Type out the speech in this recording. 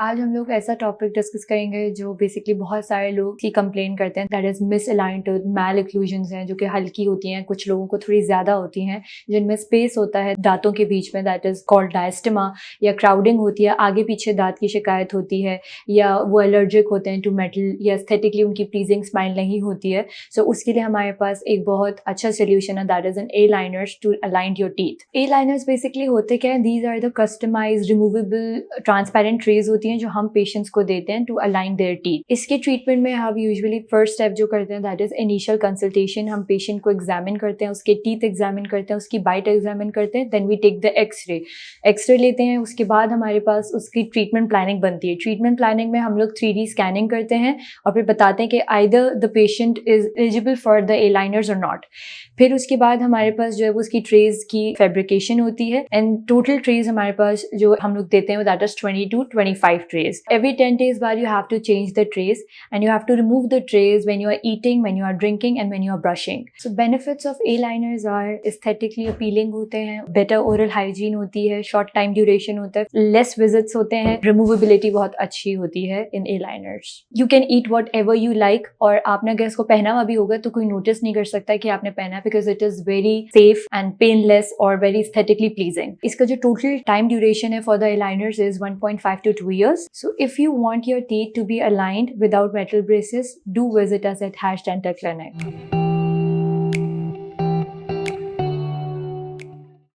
आज हम लोग ऐसा टॉपिक डिस्कस करेंगे जो बेसिकली बहुत सारे लोग की कंप्लेन करते हैं, that is misaligned tooth, malocclusions हैं जो कि हल्की होती हैं, कुछ लोगों को थोड़ी ज्यादा होती हैं, जिनमें स्पेस होता है दांतों के बीच में, दैट इज कॉल्ड डायस्टेमा, या क्राउडिंग होती है, आगे पीछे दांत की शिकायत होती है, या वो एलर्जिक होते हैं टू मेटल, या एस्थेटिकली उनकी प्लीजिंग स्माइल नहीं होती है। सो उसके लिए हमारे पास एक बहुत अच्छा सोल्यूशन है, that is an aligners to align your teeth. Aligners basically होते क्या है, these are the customized removable transparent trays होती हैं जो हम पेशेंट्स को देते हैं टू अलाइन देयर टीथ। इसके ट्रीटमेंट में हम यूजुअली फर्स्ट स्टेप जो करते हैं दैट इज इनिशियल कंसल्टेशन। हम पेशेंट को एग्जामिन करते हैं, उसके टीथ एग्जामिन करते हैं, उसकी बाइट एग्जामिन करते हैं, then we take the x-ray लेते हैं। उसके बाद हमारे पास उसकी ट्रीटमेंट प्लानिंग बनती है। ट्रीटमेंट प्लानिंग में हम लोग 3D स्कैनिंग करते हैं और फिर बताते हैं कि either the patient is eligible for the A liners और नॉट। फिर उसके बाद हमारे पास जो है वो उसकी ट्रेज की फैब्रिकेशन होती है, एंड टोटल ट्रेज हमारे पास जो हम लोग देते हैं that is 20 to 25 trays. Every 10 days बाद you have to change the trays and you have to remove the trays when you are eating, when you are drinking and when you are brushing. So benefits of A-liners are aesthetically appealing होते हैं, better oral hygiene होती है, short time duration होता है, less visits होते हैं, removability बहुत अच्छी होती है in A-liners. You can eat whatever you like और आपने अगर इसको पहना हुआ भी होगा तो कोई नोटिस नहीं कर सकता कि आपने पहना, because it is very safe and painless or very aesthetically pleasing. इसका जो total time duration है for the A-liners is 1.5 to 2 years. So if you want your teeth to be aligned without metal braces, do visit us at Hash Dental Clinic.